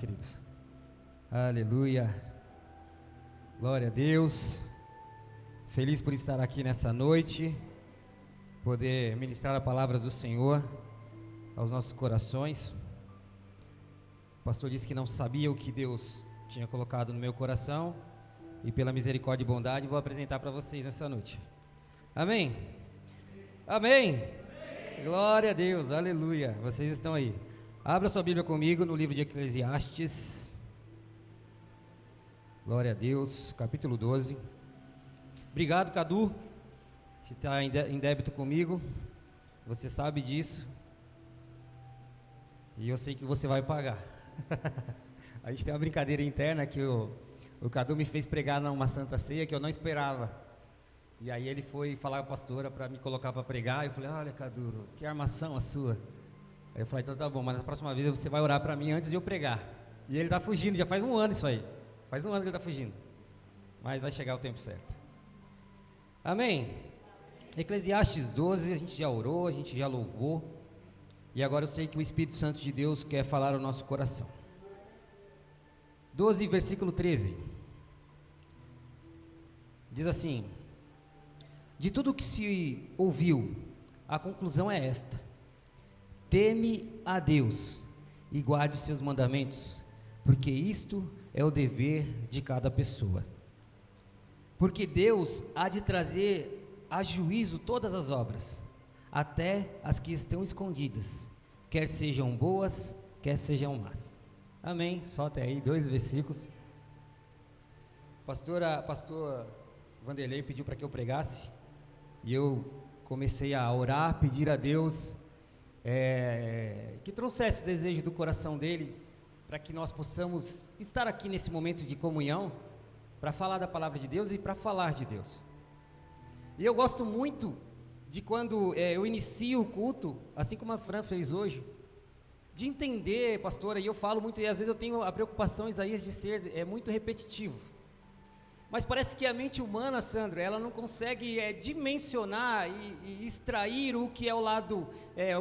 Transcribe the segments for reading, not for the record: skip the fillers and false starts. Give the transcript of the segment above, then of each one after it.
Queridos, aleluia, glória a Deus, feliz por estar aqui nessa noite, poder ministrar a palavra do Senhor aos nossos corações. O pastor disse que não sabia o que Deus tinha colocado no meu coração, e pela misericórdia e bondade vou apresentar para vocês nessa noite. Amém? Amém? Amém. Glória a Deus, aleluia, vocês estão aí. Abra sua Bíblia comigo no livro de Eclesiastes, glória a Deus, capítulo 12. Obrigado, Cadu, que está em débito comigo, você sabe disso, e eu sei que você vai pagar. A gente tem uma brincadeira interna que o Cadu me fez pregar numa Santa Ceia que eu não esperava, e aí ele foi falar com a pastora para me colocar para pregar, e eu falei, olha, Cadu, que armação a sua. Aí eu falei, então tá bom, mas na próxima vez você vai orar para mim antes de eu pregar. E ele está fugindo, já faz um ano isso aí. Faz um ano que ele está fugindo. Mas vai chegar o tempo certo. Amém? Eclesiastes 12, a gente já orou, a gente já louvou. E agora eu sei que o Espírito Santo de Deus quer falar ao nosso coração. 12, versículo 13. Diz assim: de tudo que se ouviu, a conclusão é esta: teme a Deus e guarde os seus mandamentos, porque isto é o dever de cada pessoa. Porque Deus há de trazer a juízo todas as obras, até as que estão escondidas, quer sejam boas, quer sejam más. Amém? Só até aí, 2 versículos. Pastor Vanderlei pediu para que eu pregasse, e eu comecei a orar, pedir a Deus que trouxesse o desejo do coração dele, para que nós possamos estar aqui nesse momento de comunhão, para falar da palavra de Deus e para falar de Deus. E eu gosto muito de quando eu inicio o culto, assim como a Fran fez hoje, de entender, pastora, e eu falo muito, e às vezes eu tenho a preocupação, Isaías, de ser muito repetitivo. Mas parece que a mente humana, Sandro, ela não consegue dimensionar e extrair o que é o lado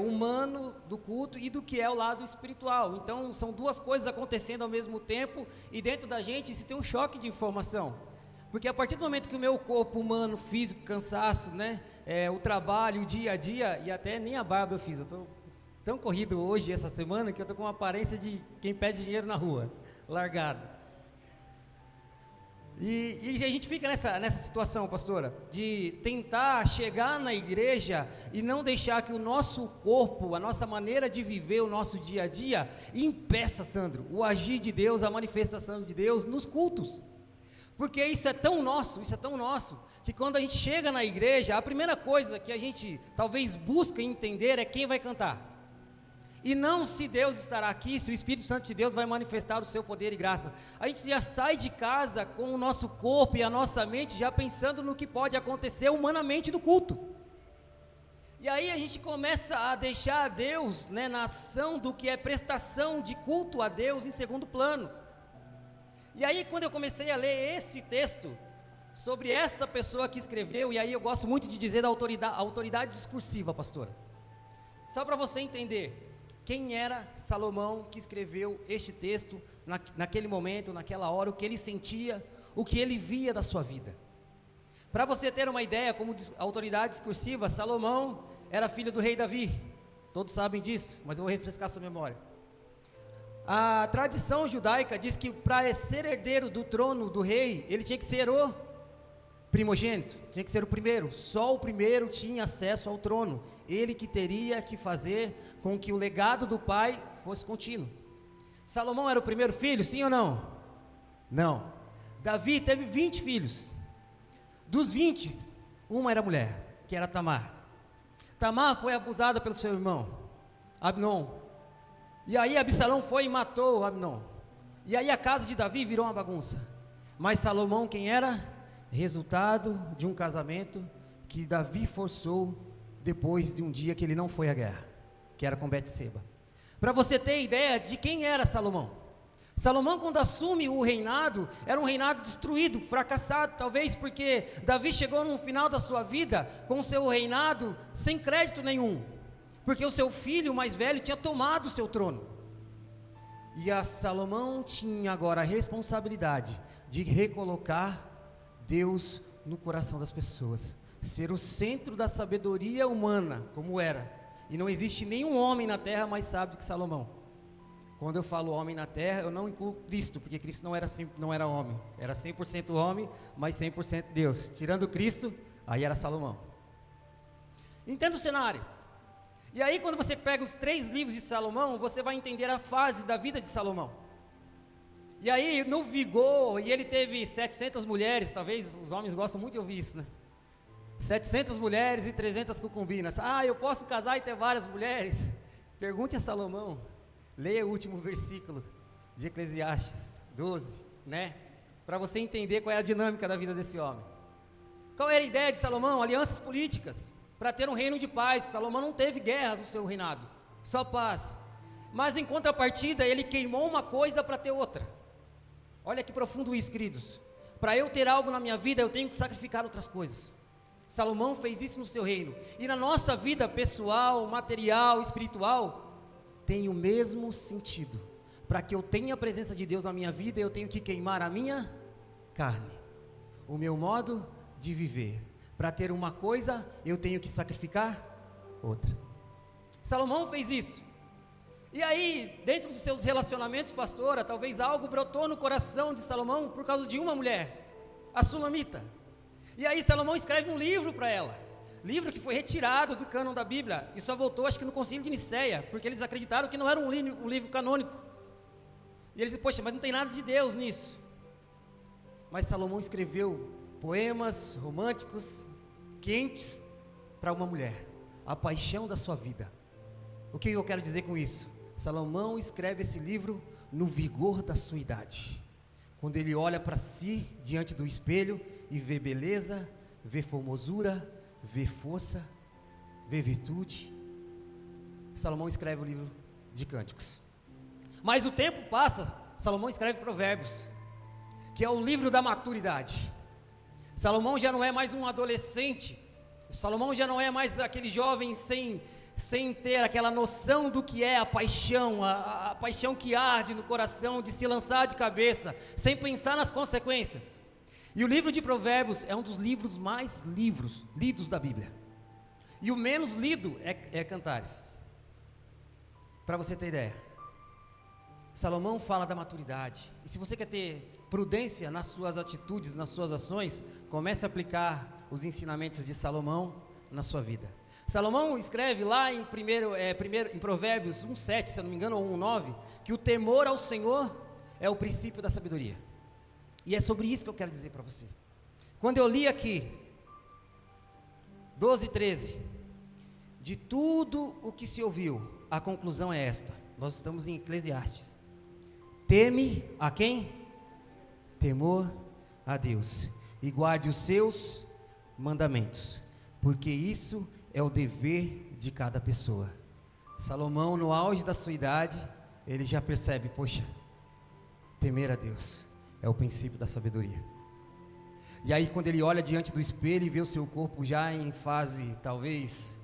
humano do culto e do que é o lado espiritual. Então, são duas coisas acontecendo ao mesmo tempo, e dentro da gente se tem um choque de informação. Porque a partir do momento que o meu corpo humano, físico, cansaço, né, o trabalho, o dia a dia, e até nem a barba eu fiz, eu estou tão corrido hoje, essa semana, que eu estou com uma aparência de quem pede dinheiro na rua, largado. E a gente fica nessa situação, pastora, de tentar chegar na igreja e não deixar que o nosso corpo, a nossa maneira de viver o nosso dia a dia, impeça, Sandro, o agir de Deus, a manifestação de Deus nos cultos. Porque isso é tão nosso, que quando a gente chega na igreja, a primeira coisa que a gente talvez busca entender é quem vai cantar. E não se Deus estará aqui, se o Espírito Santo de Deus vai manifestar o seu poder e graça. A gente já sai de casa com o nosso corpo e a nossa mente já pensando no que pode acontecer humanamente no culto. E aí a gente começa a deixar a Deus, né, na ação do que é prestação de culto a Deus em segundo plano. E aí quando eu comecei a ler esse texto, sobre essa pessoa que escreveu, e aí eu gosto muito de dizer da autoridade discursiva, pastora. Só para você entender. Quem era Salomão que escreveu este texto, naquele momento, naquela hora, o que ele sentia, o que ele via da sua vida. Para você ter uma ideia, como autoridade discursiva, Salomão era filho do rei Davi, todos sabem disso, mas eu vou refrescar sua memória. A tradição judaica diz que para ser herdeiro do trono do rei, ele tinha que ser o primogênito, tinha que ser o primeiro, só o primeiro tinha acesso ao trono, ele que teria que fazer com que o legado do pai fosse contínuo. Salomão era o primeiro filho, sim ou não? Não. Davi teve 20 filhos, dos 20, uma era mulher, que era Tamar. Tamar foi abusada pelo seu irmão, Abnom, e aí Absalão foi e matou Abnom, e aí a casa de Davi virou uma bagunça. Mas Salomão quem era? Resultado de um casamento que Davi forçou depois de um dia que ele não foi à guerra, que era com Betseba. Para você ter ideia de quem era Salomão. Salomão, quando assume o reinado, era um reinado destruído, fracassado, talvez porque Davi chegou no final da sua vida com o seu reinado sem crédito nenhum, porque o seu filho mais velho tinha tomado o seu trono. E a Salomão tinha agora a responsabilidade de recolocar Deus no coração das pessoas, ser o centro da sabedoria humana, como era. E não existe nenhum homem na terra mais sábio que Salomão. Quando eu falo homem na terra, eu não incluo Cristo, porque Cristo não era homem, era 100% homem, mas 100% Deus. Tirando Cristo, aí era Salomão. Entenda o cenário. E aí quando você pega os 3 livros de Salomão, você vai entender a fase da vida de Salomão. E aí no vigor, e ele teve 700 mulheres, talvez os homens gostam muito de ouvir isso, né? 700 mulheres e 300 concubinas. Ah, eu posso casar e ter várias mulheres? Pergunte a Salomão. Leia o último versículo de Eclesiastes 12, né? Para você entender qual é a dinâmica da vida desse homem. Qual era a ideia de Salomão? Alianças políticas, para ter um reino de paz. Salomão não teve guerras no seu reinado, só paz. Mas em contrapartida, ele queimou uma coisa para ter outra. Olha que profundo isso, queridos. Para eu ter algo na minha vida, eu tenho que sacrificar outras coisas. Salomão fez isso no seu reino. E na nossa vida pessoal, material, espiritual, tem o mesmo sentido. Para que eu tenha a presença de Deus na minha vida, eu tenho que queimar a minha carne, o meu modo de viver. Para ter uma coisa, eu tenho que sacrificar outra. Salomão fez isso. E aí, dentro dos seus relacionamentos, pastora, talvez algo brotou no coração de Salomão por causa de uma mulher, a Sulamita. E aí Salomão escreve um livro para ela. Livro que foi retirado do cânon da Bíblia e só voltou, acho que no concílio de Nicéia, porque eles acreditaram que não era um livro canônico. E eles disseram, poxa, mas não tem nada de Deus nisso. Mas Salomão escreveu poemas românticos, quentes, para uma mulher, a paixão da sua vida. O que eu quero dizer com isso? Salomão escreve esse livro no vigor da sua idade, quando ele olha para si, diante do espelho, e vê beleza, vê formosura, vê força, vê virtude. Salomão escreve o livro de Cânticos. Mas o tempo passa, Salomão escreve Provérbios, que é o livro da maturidade. Salomão já não é mais um adolescente, Salomão já não é mais aquele jovem sem ter aquela noção do que é a paixão, a paixão que arde no coração de se lançar de cabeça, sem pensar nas consequências. E o livro de Provérbios é um dos livros mais lidos da Bíblia. E o menos lido é Cantares. Para você ter ideia. Salomão fala da maturidade. E se você quer ter prudência nas suas atitudes, nas suas ações, comece a aplicar os ensinamentos de Salomão na sua vida. Salomão escreve lá em Provérbios 1,7, se eu não me engano, ou 1,9, que o temor ao Senhor é o princípio da sabedoria. E é sobre isso que eu quero dizer para você. Quando eu li aqui, 12:13, de tudo o que se ouviu, a conclusão é esta. Nós estamos em Eclesiastes. Teme a quem? Temor a Deus. E guarde os seus mandamentos, porque isso é o dever de cada pessoa. Salomão, no auge da sua idade, ele já percebe, poxa, temer a Deus é o princípio da sabedoria. E aí quando ele olha diante do espelho e vê o seu corpo já em fase, talvez,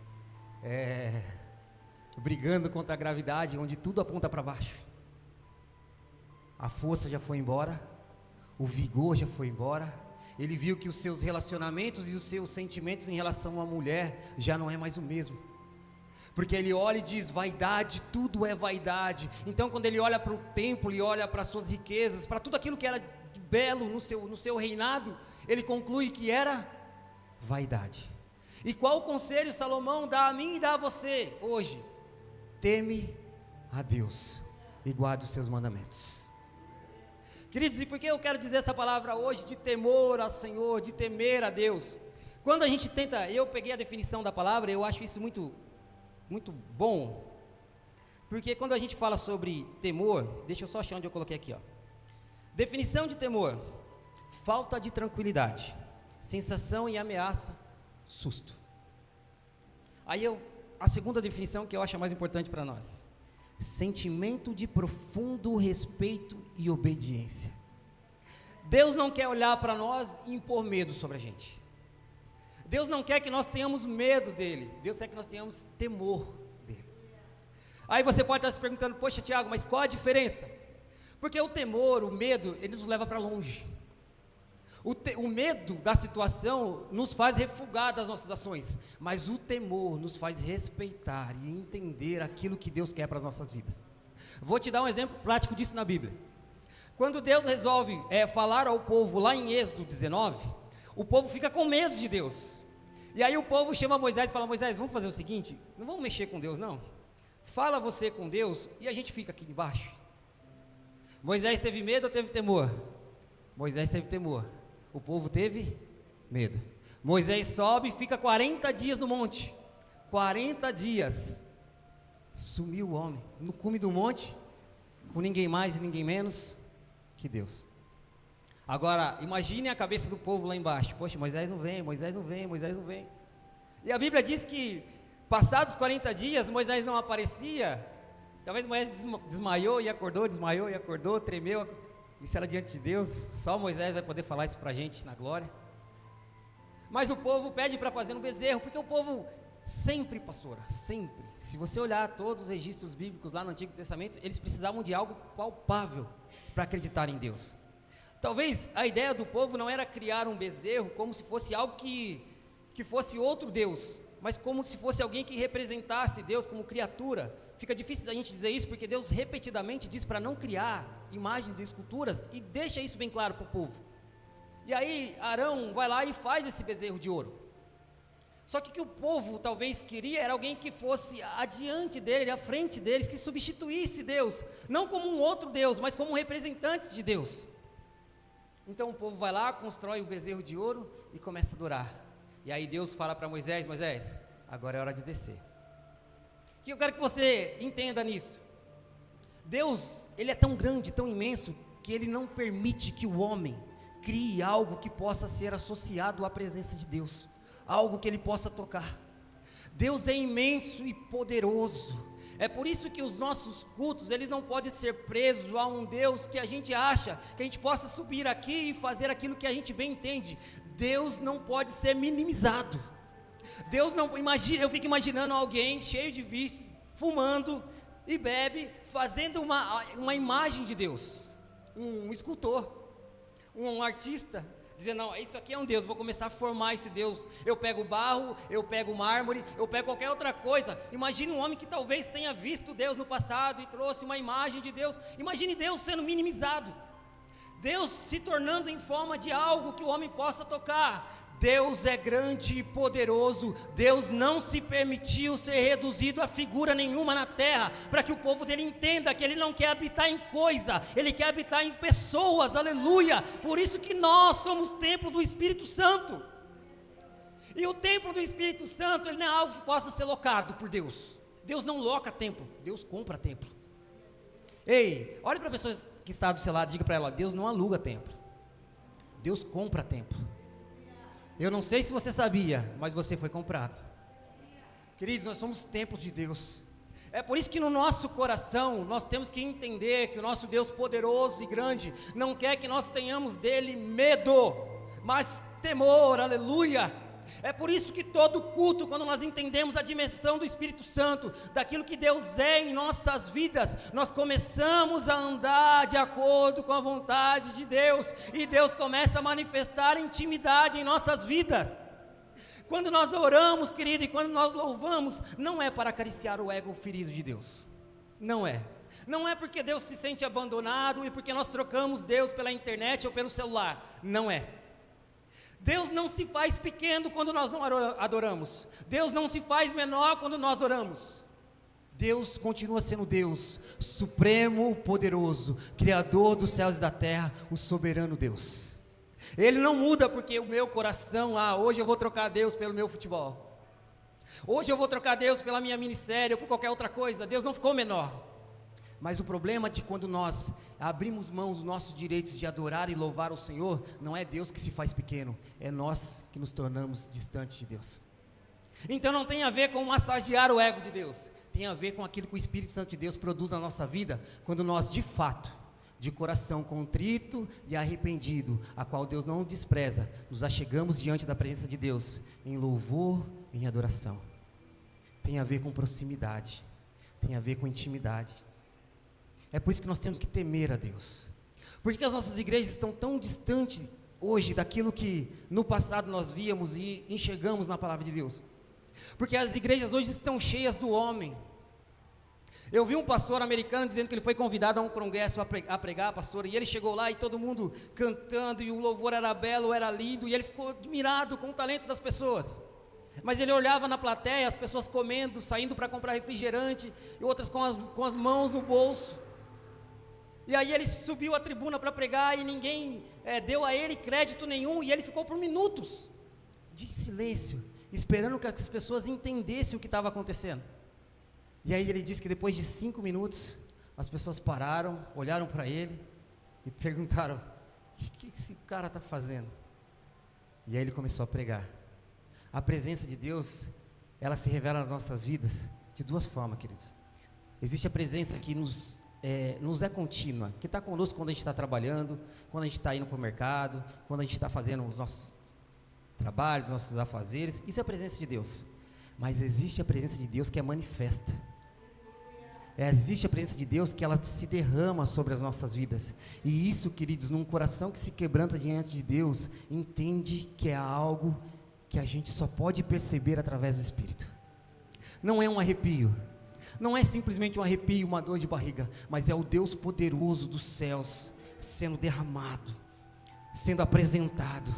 brigando contra a gravidade, onde tudo aponta para baixo, a força já foi embora, o vigor já foi embora, ele viu que os seus relacionamentos e os seus sentimentos em relação à mulher já não é mais o mesmo, porque ele olha e diz, vaidade, tudo é vaidade. Então quando ele olha para o templo, ele olha para as suas riquezas, para tudo aquilo que era belo no seu reinado, ele conclui que era vaidade. E qual o conselho Salomão dá a mim e dá a você hoje? Teme a Deus e guarde os seus mandamentos. Queridos, e por que eu quero dizer essa palavra hoje de temor ao Senhor, de temer a Deus? Quando a gente tenta, eu peguei a definição da palavra, eu acho isso muito bom, porque quando a gente fala sobre temor, deixa eu só achar onde eu coloquei aqui, ó. Definição de temor: falta de tranquilidade, sensação e ameaça, susto. Aí a segunda definição que eu acho a mais importante para nós: sentimento de profundo respeito e obediência. Deus não quer olhar para nós e impor medo sobre a gente. Deus não quer que nós tenhamos medo dele. Deus quer que nós tenhamos temor dele. Aí você pode estar se perguntando, poxa Tiago, mas qual a diferença? Porque o temor, o medo, ele nos leva para longe. O medo da situação nos faz refugar das nossas ações, mas o temor nos faz respeitar e entender aquilo que Deus quer para as nossas vidas. Vou te dar um exemplo prático disso na Bíblia. Quando Deus resolve falar ao povo lá em Êxodo 19, o povo fica com medo de Deus. E aí o povo chama Moisés e fala, Moisés, vamos fazer o seguinte, não vamos mexer com Deus não. Fala você com Deus e a gente fica aqui embaixo. Moisés teve medo ou teve temor? Moisés teve temor. O povo teve medo. Moisés sobe e fica 40 dias no monte. 40 dias. Sumiu o homem. No cume do monte, com ninguém mais e ninguém menos que Deus. Agora, imagine a cabeça do povo lá embaixo. Poxa, Moisés não vem, Moisés não vem, Moisés não vem. E a Bíblia diz que, passados 40 dias, Moisés não aparecia. Talvez Moisés desmaiou e acordou, tremeu. Isso era diante de Deus, só Moisés vai poder falar isso para a gente na glória. Mas o povo pede para fazer um bezerro, porque o povo sempre, pastora, sempre, se você olhar todos os registros bíblicos lá no Antigo Testamento, eles precisavam de algo palpável para acreditar em Deus. Talvez a ideia do povo não era criar um bezerro como se fosse algo que fosse outro Deus, mas como se fosse alguém que representasse Deus como criatura. Fica difícil a gente dizer isso, porque Deus repetidamente diz para não criar imagens de esculturas, e deixa isso bem claro para o povo. E aí Arão vai lá e faz esse bezerro de ouro. Só que o que o povo talvez queria era alguém que fosse adiante dele, à frente deles, que substituísse Deus, não como um outro Deus, mas como um representante de Deus. Então o povo vai lá, constrói o bezerro de ouro e começa a adorar. E aí Deus fala para Moisés, Moisés, agora é hora de descer. Que eu quero que você entenda nisso. Deus, ele é tão grande, tão imenso, que ele não permite que o homem crie algo que possa ser associado à presença de Deus, algo que ele possa tocar. Deus é imenso e poderoso. É por isso que os nossos cultos, eles não podem ser presos a um Deus que a gente acha, que a gente possa subir aqui e fazer aquilo que a gente bem entende. Deus não pode ser minimizado. Deus não, imagina, eu fico imaginando alguém cheio de vícios, fumando e bebe, fazendo uma imagem de Deus, um escultor, um artista, dizendo, não, isso aqui é um Deus, vou começar a formar esse Deus. Eu pego barro, eu pego mármore, eu pego qualquer outra coisa. Imagine um homem que talvez tenha visto Deus no passado e trouxe uma imagem de Deus. Imagine Deus sendo minimizado, Deus se tornando em forma de algo que o homem possa tocar. Deus é grande e poderoso. Deus não se permitiu ser reduzido a figura nenhuma na terra, para que o povo dele entenda que ele não quer habitar em coisa, ele quer habitar em pessoas, aleluia. Por isso que nós somos templo do Espírito Santo. E o templo do Espírito Santo, ele não é algo que possa ser locado por Deus. Deus não loca templo, Deus compra templo. Ei, olhe para a pessoa que está do seu lado, diga para ela, Deus não aluga templo, Deus compra templo. Eu não sei se você sabia, mas você foi comprado. Queridos, nós somos templos de Deus. É por isso que no nosso coração, nós temos que entender que o nosso Deus poderoso e grande, não quer que nós tenhamos dele medo, mas temor, aleluia. É por isso que todo culto, quando nós entendemos a dimensão do Espírito Santo, daquilo que Deus é em nossas vidas, nós começamos a andar de acordo com a vontade de Deus, e Deus começa a manifestar intimidade em nossas vidas. Quando nós oramos, querido, e quando nós louvamos, não é para acariciar o ego ferido de Deus, não é. Não é porque Deus se sente abandonado e porque nós trocamos Deus pela internet ou pelo celular, não é. Deus não se faz pequeno quando nós não adoramos. Deus não se faz menor quando nós oramos. Deus continua sendo Deus, supremo, poderoso, Criador dos céus e da terra, o soberano Deus. Ele não muda porque o meu coração, hoje eu vou trocar Deus pelo meu futebol. Hoje eu vou trocar Deus pela minha minissérie ou por qualquer outra coisa. Deus não ficou menor. Mas o problema de quando nós abrimos mão dos nossos direitos de adorar e louvar o Senhor, não é Deus que se faz pequeno, é nós que nos tornamos distantes de Deus. Então não tem a ver com massagear o ego de Deus, tem a ver com aquilo que o Espírito Santo de Deus produz na nossa vida, quando nós de fato, de coração contrito e arrependido, a qual Deus não despreza, nos achegamos diante da presença de Deus, em louvor, em adoração. Tem a ver com proximidade. tem a ver com intimidade. É por isso que nós temos que temer a Deus. Por que as nossas igrejas estão tão distantes hoje daquilo que no passado nós víamos e enxergamos na palavra de Deus? Porque as igrejas hoje estão cheias do homem. Eu vi um pastor americano dizendo que ele foi convidado a um congresso a pregar, pastor, e ele chegou lá e todo mundo cantando, e o louvor era belo, era lindo, e ele ficou admirado com o talento das pessoas. Mas ele olhava na plateia, as pessoas comendo, saindo para comprar refrigerante, e outras com as mãos no bolso. E aí ele subiu à tribuna para pregar, e ninguém deu a ele crédito nenhum, e ele ficou por minutos de silêncio, esperando que as pessoas entendessem o que estava acontecendo. E aí ele disse que depois de 5 minutos, as pessoas pararam, olharam para ele e perguntaram: o que esse cara está fazendo? E aí ele começou a pregar. A presença de Deus, ela se revela nas nossas vidas de duas formas, queridos. Existe a presença que nos é contínua, que está conosco quando a gente está trabalhando, quando a gente está indo para o mercado, quando a gente está fazendo os nossos trabalhos, os nossos afazeres. Isso é a presença de Deus. Mas existe a presença de Deus que é manifesta. Existe a presença de Deus que ela se derrama sobre as nossas vidas. E isso, queridos, num coração que se quebranta diante de Deus, entende que é algo que a gente só pode perceber através do Espírito. Não é um arrepio, não é simplesmente um arrepio, uma dor de barriga, mas é o Deus poderoso dos céus sendo derramado, sendo apresentado,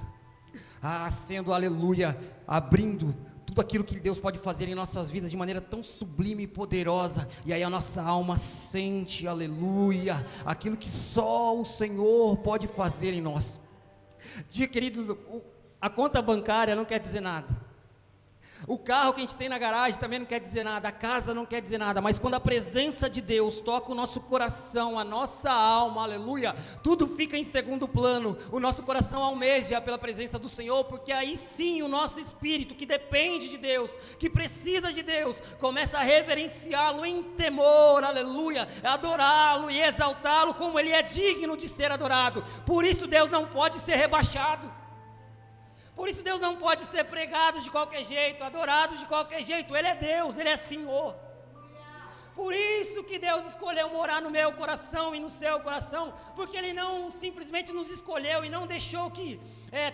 sendo, aleluia, abrindo tudo aquilo que Deus pode fazer em nossas vidas de maneira tão sublime e poderosa, e aí a nossa alma sente, aleluia, aquilo que só o Senhor pode fazer em nós. Queridos, a conta bancária não quer dizer nada, o carro que a gente tem na garagem também não quer dizer nada, a casa não quer dizer nada, mas quando a presença de Deus toca o nosso coração, a nossa alma, aleluia, tudo fica em segundo plano. O nosso coração almeja pela presença do Senhor, porque aí sim o nosso espírito, que depende de Deus, que precisa de Deus, começa a reverenciá-lo em temor, aleluia, adorá-lo e exaltá-lo como Ele é digno de ser adorado. Por isso Deus não pode ser rebaixado. Por isso Deus não pode ser pregado de qualquer jeito, adorado de qualquer jeito. Ele é Deus, Ele é Senhor. Por isso que Deus escolheu morar no meu coração e no seu coração, porque Ele não simplesmente nos escolheu e não deixou que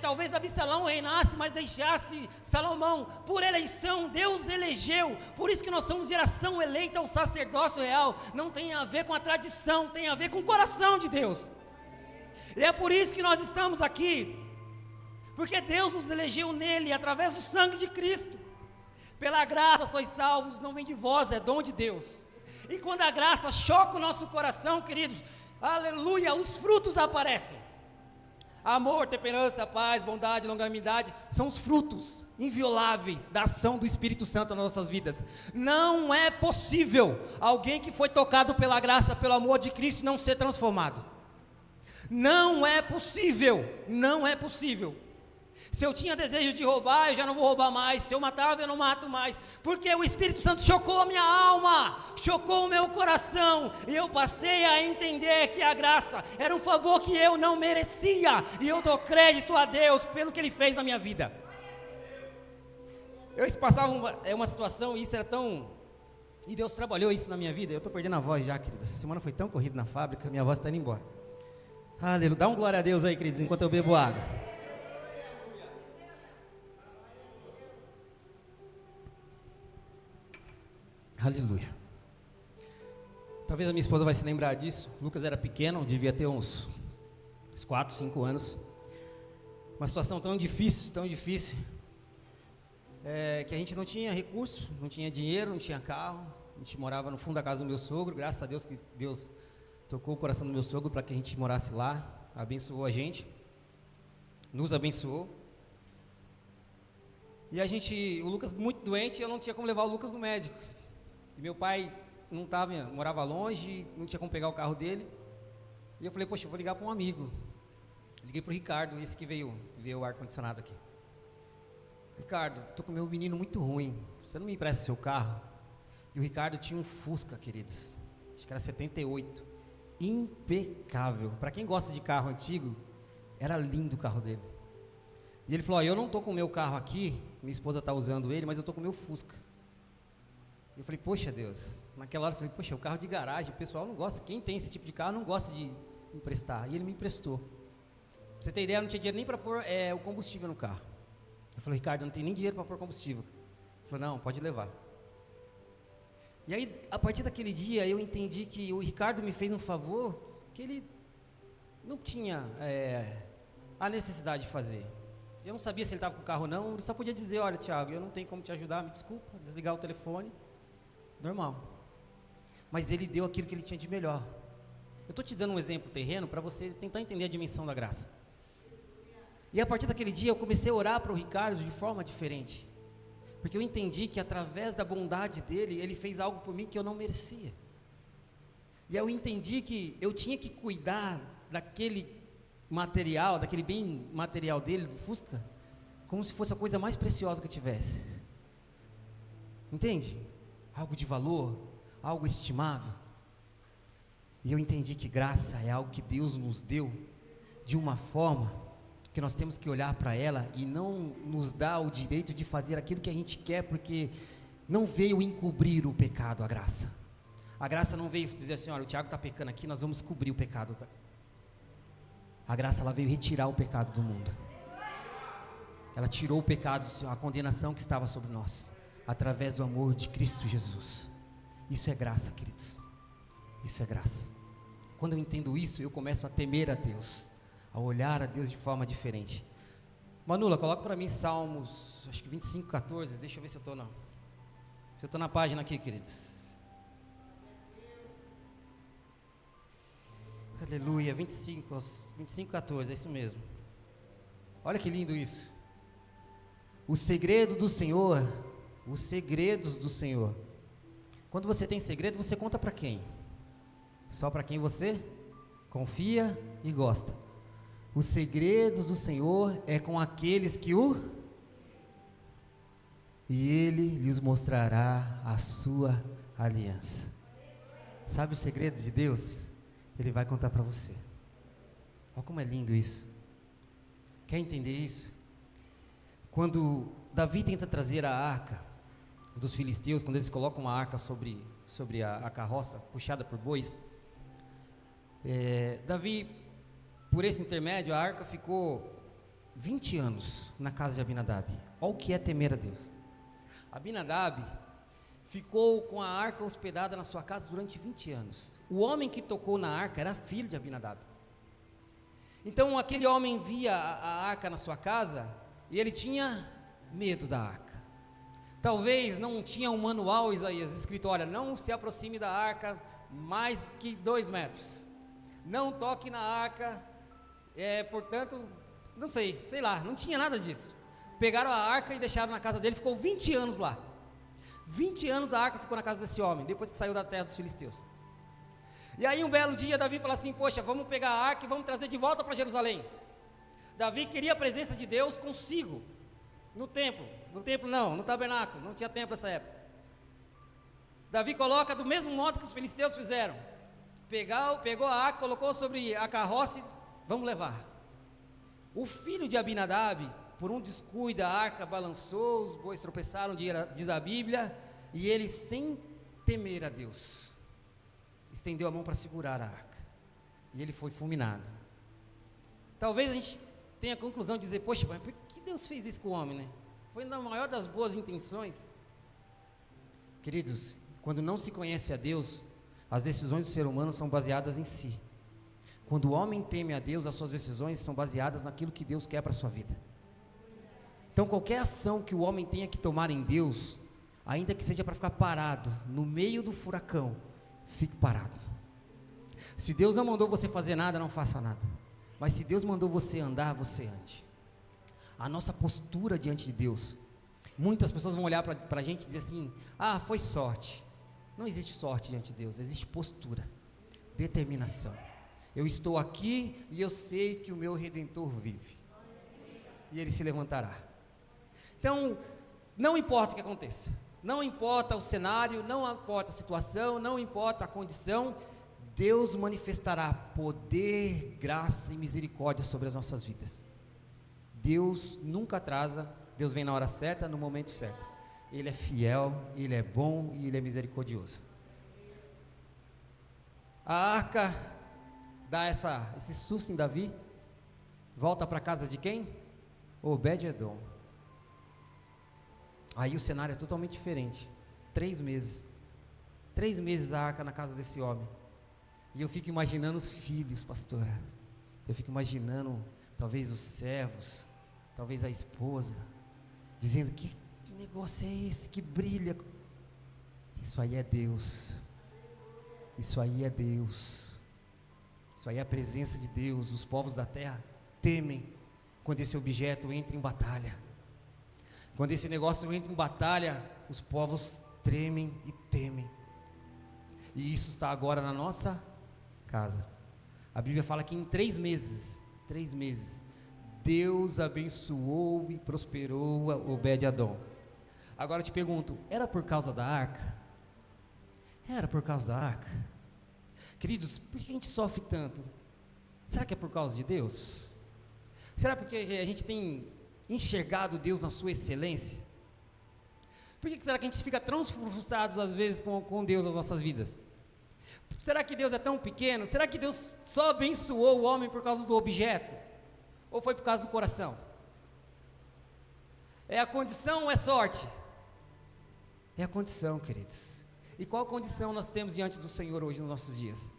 talvez Absalão reinasse, mas deixasse Salomão. Por eleição, Deus elegeu. Por isso que nós somos geração eleita ao sacerdócio real. Não tem a ver com a tradição, tem a ver com o coração de Deus. E é por isso que nós estamos aqui, porque Deus nos elegeu nele, através do sangue de Cristo. Pela graça sois salvos, não vem de vós, é dom de Deus. E quando a graça choca o nosso coração, queridos, aleluia, os frutos aparecem. Amor, temperança, paz, bondade, longanimidade, são os frutos invioláveis da ação do Espírito Santo nas nossas vidas. Não é possível alguém que foi tocado pela graça, pelo amor de Cristo, não ser transformado. Não é possível, não é possível. Se eu tinha desejo de roubar, eu já não vou roubar mais. Se eu matava, eu não mato mais. Porque o Espírito Santo chocou a minha alma, chocou o meu coração, e eu passei a entender que a graça era um favor que eu não merecia, e eu dou crédito a Deus pelo que Ele fez na minha vida. Eu passava uma situação, e isso era tão... E Deus trabalhou isso na minha vida. Eu estou perdendo a voz já, queridos. Essa semana foi tão corrida na fábrica, minha voz está indo embora. Aleluia. Dá um glória a Deus aí, queridos, enquanto eu bebo água. Aleluia. Talvez a minha esposa vai se lembrar disso. Lucas era pequeno, devia ter uns 4, 5 anos. Uma situação tão difícil, que a gente não tinha recurso, não tinha dinheiro, não tinha carro. A gente morava no fundo da casa do meu sogro. Graças a Deus que Deus tocou o coração do meu sogro para que a gente morasse lá. Abençoou a gente, nos abençoou. E o Lucas muito doente, eu não tinha como levar o Lucas no médico. E meu pai não estava, morava longe, não tinha como pegar o carro dele. E eu falei, poxa, eu vou ligar para um amigo. Liguei para o Ricardo, esse que veio ver o ar-condicionado aqui. Ricardo, estou com meu menino muito ruim, você não me empresta seu carro? E o Ricardo tinha um Fusca, queridos, acho que era 78, impecável. Para quem gosta de carro antigo, era lindo o carro dele. E ele falou, eu não estou com o meu carro aqui, minha esposa está usando ele, mas eu estou com o meu Fusca. Eu falei, poxa Deus, naquela hora eu falei, poxa, o carro de garagem, o pessoal não gosta, quem tem esse tipo de carro não gosta de emprestar, e ele me emprestou. Pra você ter ideia, eu não tinha dinheiro nem para pôr o combustível no carro. Eu falei, Ricardo, eu não tenho nem dinheiro para pôr combustível. Ele falou, não, pode levar. E aí, a partir daquele dia, eu entendi que o Ricardo me fez um favor que ele não tinha a necessidade de fazer. Eu não sabia se ele estava com o carro ou não, ele só podia dizer, olha, Thiago, eu não tenho como te ajudar, me desculpa, desligar o telefone, normal. Mas ele deu aquilo que ele tinha de melhor. Eu estou te dando um exemplo terreno para você tentar entender a dimensão da graça. E a partir daquele dia, eu comecei a orar para o Ricardo de forma diferente. Porque eu entendi que através da bondade dele, ele fez algo por mim que eu não merecia. E eu entendi que eu tinha que cuidar daquele material, daquele bem material dele, do Fusca, como se fosse a coisa mais preciosa que eu tivesse. Entende? Algo de valor, algo estimável. E eu entendi que graça é algo que Deus nos deu de uma forma que nós temos que olhar para ela e não nos dá o direito de fazer aquilo que a gente quer, porque não veio encobrir o pecado, a graça. A graça não veio dizer assim, olha, o Tiago está pecando aqui, nós vamos cobrir o pecado. A graça, ela veio retirar o pecado do mundo. Ela tirou o pecado, a condenação que estava sobre nós, através do amor de Cristo Jesus. Isso é graça, queridos. Isso é graça. Quando eu entendo isso, eu começo a temer a Deus, a olhar a Deus de forma diferente. Manula, coloca para mim Salmos, acho que 25, 14, deixa eu ver se eu estou na página aqui, queridos. Aleluia, 25, 14, é isso mesmo. Olha que lindo isso. O segredo do Senhor, os segredos do Senhor. Quando você tem segredo, você conta para quem? Só para quem você confia e gosta. Os segredos do Senhor é com aqueles que e Ele lhes mostrará a sua aliança. Sabe o segredo de Deus? Ele vai contar para você. Olha como é lindo isso. Quer entender isso? Quando Davi tenta trazer a arca dos filisteus, quando eles colocam a arca sobre a carroça, puxada por bois, Davi, por esse intermédio, a arca ficou 20 anos na casa de Abinadab. Olha o que é temer a Deus. Abinadab ficou com a arca hospedada na sua casa durante 20 anos. O homem que tocou na arca era filho de Abinadab. Então aquele homem via a arca na sua casa e ele tinha medo da arca. Talvez não tinha um manual, Isaías, escrito, olha, não se aproxime da arca mais que 2 metros. Não toque na arca. Portanto, não sei lá, não tinha nada disso. Pegaram a arca e deixaram na casa dele, ficou 20 anos lá. 20 anos a arca ficou na casa desse homem, depois que saiu da terra dos filisteus. E aí um belo dia Davi falou assim, poxa, vamos pegar a arca e vamos trazer de volta para Jerusalém. Davi queria a presença de Deus consigo, no templo não, no tabernáculo, não tinha templo nessa época. Davi coloca do mesmo modo que os filisteus fizeram. Pegou a arca, colocou sobre a carroça e vamos levar. O filho de Abinadab, por um descuido, a arca balançou, os bois tropeçaram, diz a Bíblia, e ele, sem temer a Deus, estendeu a mão para segurar a arca, e ele foi fulminado. Talvez a gente tenha a conclusão de dizer, poxa, mas por que Deus fez isso com o homem, né? Foi na maior das boas intenções. Queridos, quando não se conhece a Deus, as decisões do ser humano são baseadas em si. Quando o homem teme a Deus, as suas decisões são baseadas naquilo que Deus quer para a sua vida. Então qualquer ação que o homem tenha que tomar em Deus, ainda que seja para ficar parado no meio do furacão, fique parado. Se Deus não mandou você fazer nada, não faça nada. Mas se Deus mandou você andar, você ande. A nossa postura diante de Deus, muitas pessoas vão olhar para a gente e dizer assim, foi sorte. Não existe sorte diante de Deus, existe postura, determinação. Eu estou aqui e eu sei que o meu Redentor vive, e Ele se levantará. Então, não importa o que aconteça, não importa o cenário, não importa a situação, não importa a condição, Deus manifestará poder, graça e misericórdia sobre as nossas vidas. Deus nunca atrasa, Deus vem na hora certa, no momento certo. Ele é fiel, Ele é bom e Ele é misericordioso. A arca dá esse susto em Davi, volta para a casa de quem? Obed-edom. Aí o cenário é totalmente diferente. 3 meses a arca na casa desse homem, e eu fico imaginando os filhos, pastora, eu fico imaginando, talvez os servos, talvez a esposa, dizendo, que negócio é esse, que brilha, isso aí é Deus, isso aí é Deus, isso aí é a presença de Deus. Os povos da terra temem quando esse objeto entra em batalha, quando esse negócio entra em batalha, os povos tremem e temem, e isso está agora na nossa casa. A Bíblia fala que em 3 meses, Deus abençoou e prosperou Obed-edom. Agora eu te pergunto, era por causa da arca? Era por causa da arca? Queridos, por que a gente sofre tanto? Será que é por causa de Deus? Será porque a gente tem enxergado Deus na sua excelência? Por que será que a gente fica tão frustrados às vezes com Deus nas nossas vidas? Será que Deus é tão pequeno? Será que Deus só abençoou o homem por causa do objeto? Ou foi por causa do coração? É a condição ou é sorte? É a condição, queridos. E qual condição nós temos diante do Senhor hoje nos nossos dias?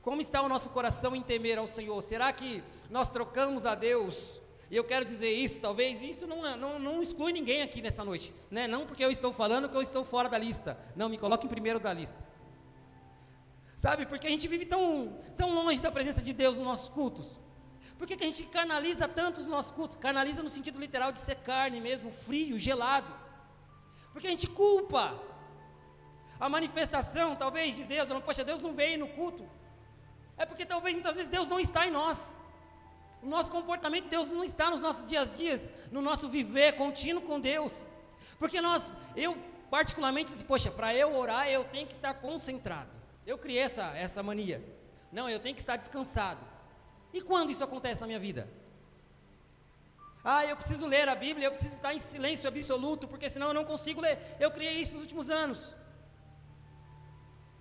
Como está o nosso coração em temer ao Senhor? Será que nós trocamos a Deus? E eu quero dizer isso, talvez isso não exclui ninguém aqui nessa noite, né? Não porque eu estou falando que eu estou fora da lista, não, me coloque em primeiro da lista, sabe, porque a gente vive tão longe da presença de Deus nos nossos cultos. Por que a gente carnaliza tanto os nossos cultos? Carnaliza no sentido literal de ser carne mesmo, frio, gelado, porque a gente culpa a manifestação, talvez, de Deus. Poxa, Deus não veio no culto, é porque talvez muitas vezes Deus não está em nós. O nosso comportamento, Deus não está nos nossos dias a dias, no nosso viver contínuo com Deus, porque eu particularmente disse, poxa, para eu orar eu tenho que estar concentrado, eu criei essa mania, não, eu tenho que estar descansado. E quando isso acontece na minha vida? Eu preciso ler a Bíblia, eu preciso estar em silêncio absoluto, porque senão eu não consigo ler. Eu criei isso nos últimos anos.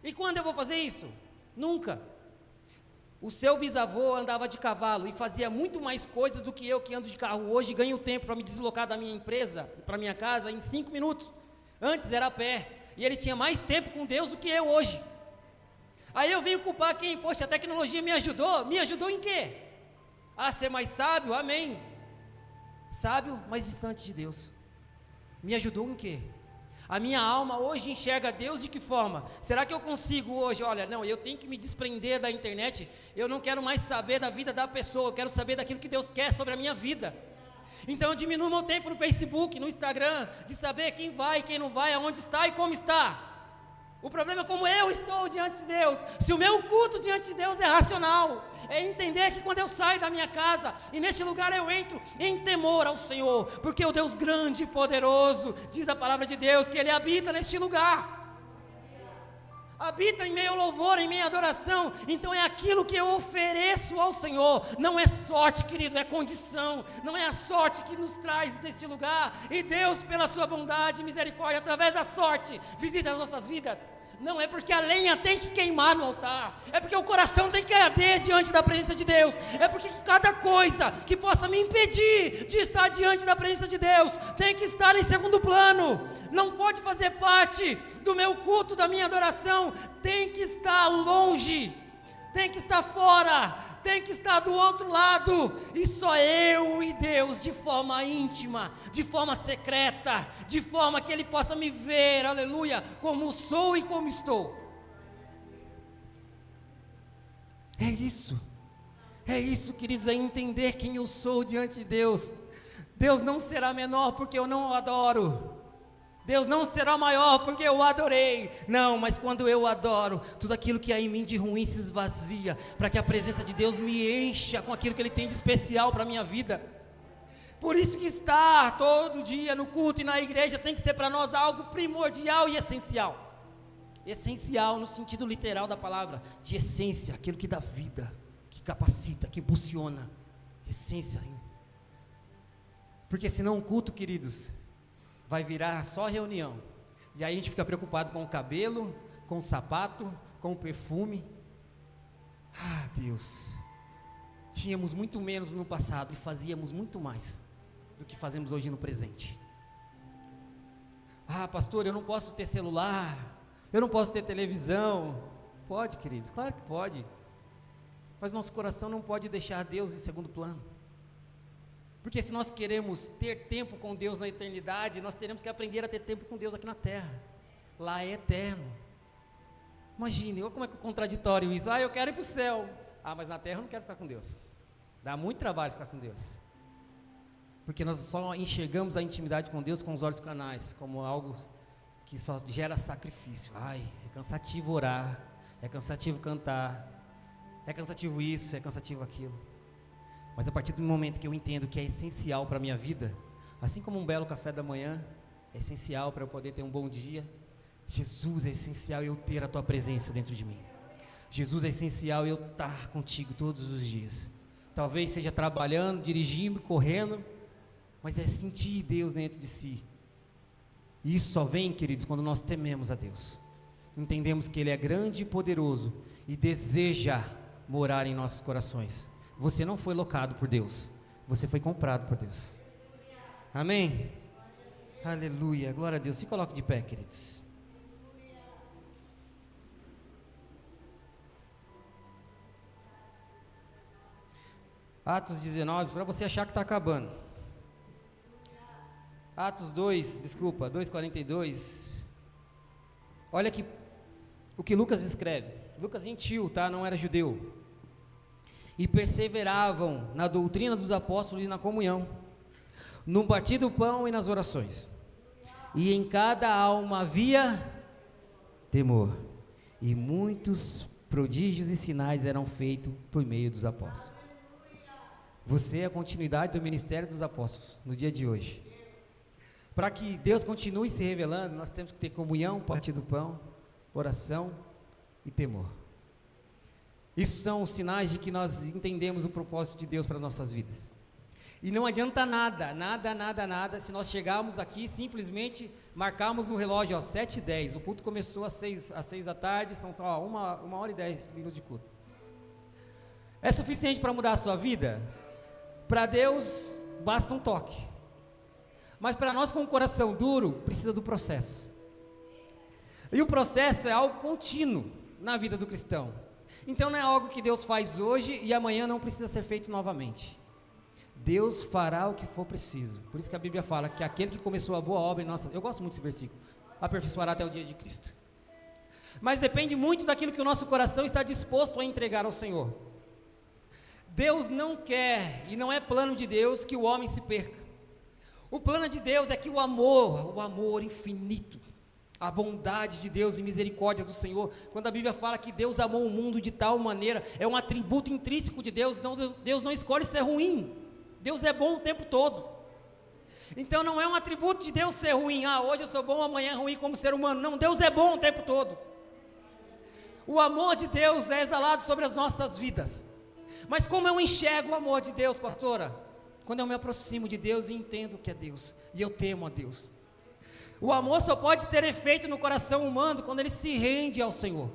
E quando eu vou fazer isso? Nunca. O seu bisavô andava de cavalo e fazia muito mais coisas do que eu, que ando de carro hoje, ganho tempo para me deslocar da minha empresa para minha casa em 5 minutos. Antes era a pé, e ele tinha mais tempo com Deus do que eu hoje. Aí eu venho culpar quem? Poxa, a tecnologia me ajudou em quê? A ser mais sábio, amém. Sábio, mas distante de Deus. Me ajudou em quê? A minha alma hoje enxerga Deus de que forma? Será que eu consigo hoje, olha, não, eu tenho que me desprender da internet, eu não quero mais saber da vida da pessoa, eu quero saber daquilo que Deus quer sobre a minha vida. Então eu diminuo meu tempo no Facebook, no Instagram, de saber quem vai, quem não vai, aonde está e como está. O problema é como eu estou diante de Deus. Se o meu culto diante de Deus é racional, é entender que quando eu saio da minha casa, e neste lugar eu entro em temor ao Senhor, porque o Deus grande e poderoso, diz a palavra de Deus, que Ele habita neste lugar, habita em meio ao louvor, em meio à adoração. Então é aquilo que eu ofereço ao Senhor. Não é sorte, querido, é condição. Não é a sorte que nos traz neste lugar, e Deus, pela sua bondade e misericórdia, através da sorte, visita as nossas vidas. Não é porque a lenha tem que queimar no altar, é porque o coração tem que arder diante da presença de Deus, é porque cada coisa que possa me impedir de estar diante da presença de Deus, tem que estar em segundo plano, não pode fazer parte do meu culto, da minha adoração, tem que estar longe, tem que estar fora, tem que estar do outro lado, e só eu e Deus, de forma íntima, de forma secreta, de forma que Ele possa me ver, aleluia, como sou e como estou. É isso, queridos, é entender quem eu sou diante de Deus. Deus não será menor porque eu não o adoro, Deus não será maior porque eu o adorei, não, mas quando eu o adoro, tudo aquilo que há em mim de ruim se esvazia, para que a presença de Deus me encha com aquilo que Ele tem de especial para a minha vida. Por isso que estar todo dia no culto e na igreja tem que ser para nós algo primordial e essencial. Essencial no sentido literal da palavra, de essência, aquilo que dá vida, que capacita, que impulsiona, essência. Porque senão o culto, queridos, vai virar só reunião. E aí a gente fica preocupado com o cabelo, com o sapato, com o perfume. Ah, Deus, tínhamos muito menos no passado e fazíamos muito mais do que fazemos hoje no presente. Ah, pastor, eu não posso ter celular, eu não posso ter televisão. Pode, queridos, claro que pode. Mas nosso coração não pode deixar Deus em segundo plano. Porque se nós queremos ter tempo com Deus na eternidade, nós teremos que aprender a ter tempo com Deus aqui na terra. Lá é eterno. Imagine, olha como é que é contraditório isso. Ah, eu quero ir para o céu. Ah, mas na terra eu não quero ficar com Deus. Dá muito trabalho ficar com Deus. Porque nós só enxergamos a intimidade com Deus com os olhos carnais, como algo que só gera sacrifício. Ai, é cansativo orar, é cansativo cantar, é cansativo isso, é cansativo aquilo. Mas a partir do momento que eu entendo que é essencial para a minha vida, assim como um belo café da manhã é essencial para eu poder ter um bom dia, Jesus, é essencial eu ter a tua presença dentro de mim. Jesus, é essencial eu estar contigo todos os dias. Talvez seja trabalhando, dirigindo, correndo, mas é sentir Deus dentro de si. E isso só vem, queridos, quando nós tememos a Deus. Entendemos que Ele é grande e poderoso e deseja morar em nossos corações. Você não foi locado por Deus, você foi comprado por Deus. Amém? Aleluia, glória a Deus. Se coloque de pé, queridos. Atos 19, para você achar que está acabando. Atos 2:42. Olha aqui o que Lucas escreve. Lucas gentil, tá? Não era judeu. E perseveravam na doutrina dos apóstolos e na comunhão, no partir do pão e nas orações. E em cada alma havia temor. E muitos prodígios e sinais eram feitos por meio dos apóstolos. Você é a continuidade do ministério dos apóstolos no dia de hoje. Para que Deus continue se revelando, nós temos que ter comunhão, partir do pão, oração e temor. Isso são os sinais de que nós entendemos o propósito de Deus para nossas vidas. E não adianta nada, se nós chegarmos aqui simplesmente marcarmos no relógio, 7h10, o culto começou às 6 da tarde, são só 1h e 10 minutos de culto. É suficiente para mudar a sua vida? Para Deus basta um toque. Mas para nós com o coração duro, precisa do processo. E o processo é algo contínuo na vida do cristão. Então não é algo que Deus faz hoje e amanhã não precisa ser feito novamente. Deus fará o que for preciso. Por isso que a Bíblia fala que aquele que começou a boa obra em nossa... Eu gosto muito desse versículo. Aperfeiçoará até o dia de Cristo. Mas depende muito daquilo que o nosso coração está disposto a entregar ao Senhor. Deus não quer, e não é plano de Deus, que o homem se perca. O plano de Deus é que o amor infinito, a bondade de Deus e misericórdia do Senhor, quando a Bíblia fala que Deus amou o mundo de tal maneira, é um atributo intrínseco de Deus. Deus não escolhe ser ruim, Deus é bom o tempo todo. Então não é um atributo de Deus ser ruim, hoje eu sou bom, amanhã é ruim como ser humano. Não, Deus é bom o tempo todo. O amor de Deus é exalado sobre as nossas vidas. Mas como eu enxergo o amor de Deus, pastora? Quando eu me aproximo de Deus e entendo que é Deus, e eu temo a Deus. O amor só pode ter efeito no coração humano quando ele se rende ao Senhor.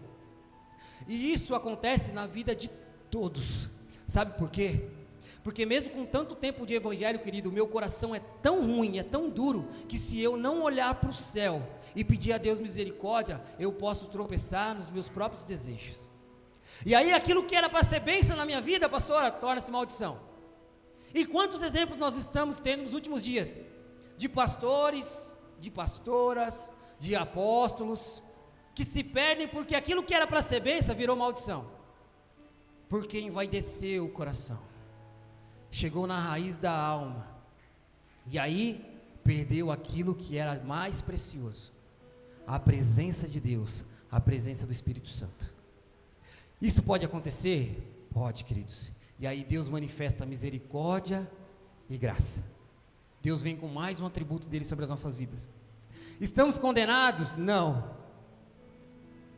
E isso acontece na vida de todos. Sabe por quê? Porque mesmo com tanto tempo de evangelho, querido, o meu coração é tão ruim, é tão duro, que se eu não olhar para o céu e pedir a Deus misericórdia, eu posso tropeçar nos meus próprios desejos. E aí aquilo que era para ser bênção na minha vida, pastora, torna-se maldição. E quantos exemplos nós estamos tendo nos últimos dias? De pastores, de pastoras, de apóstolos, que se perdem porque aquilo que era para ser bênção virou maldição. Porque envaideceu o coração. Chegou na raiz da alma. E aí perdeu aquilo que era mais precioso. A presença de Deus, a presença do Espírito Santo. Isso pode acontecer? Pode, queridos. E aí Deus manifesta misericórdia e graça. Deus vem com mais um atributo dele sobre as nossas vidas. Estamos condenados? Não.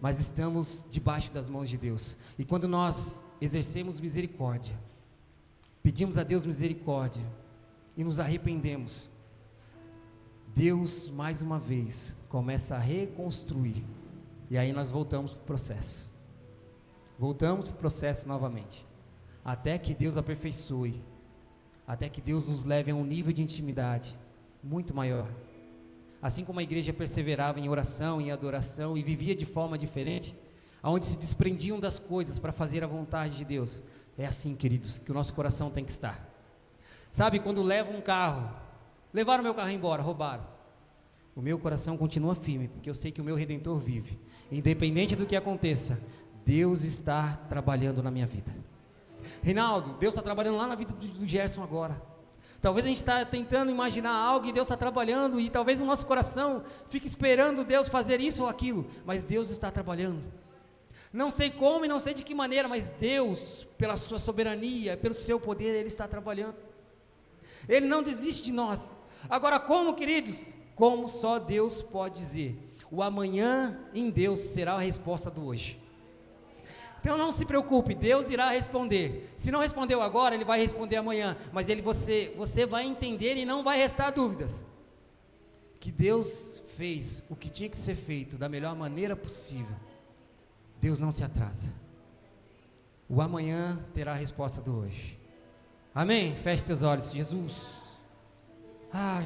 Mas estamos debaixo das mãos de Deus. E quando nós exercemos misericórdia, pedimos a Deus misericórdia e nos arrependemos, Deus mais uma vez começa a reconstruir, e aí nós voltamos para o processo, novamente, até que Deus aperfeiçoe, até que Deus nos leve a um nível de intimidade muito maior. Assim como a igreja perseverava em oração, em adoração e vivia de forma diferente, onde se desprendiam das coisas para fazer a vontade de Deus, é assim, queridos, que o nosso coração tem que estar. Sabe, quando levam um carro, levaram meu carro embora, roubaram, o meu coração continua firme, porque eu sei que o meu Redentor vive, independente do que aconteça, Deus está trabalhando na minha vida. Reinaldo, Deus está trabalhando lá na vida do Gerson agora. Talvez a gente está tentando imaginar algo e Deus está trabalhando, e talvez o nosso coração fique esperando Deus fazer isso ou aquilo, mas Deus está trabalhando. Não sei como e não sei de que maneira, mas Deus, pela sua soberania, pelo seu poder, Ele está trabalhando. Ele não desiste de nós. Agora, como, queridos? Como só Deus pode dizer. O amanhã em Deus será a resposta do hoje. Então não se preocupe, Deus irá responder. Se não respondeu agora, Ele vai responder amanhã. Mas você vai entender e não vai restar dúvidas. Que Deus fez o que tinha que ser feito da melhor maneira possível. Deus não se atrasa. O amanhã terá a resposta do hoje. Amém? Feche teus olhos, Jesus.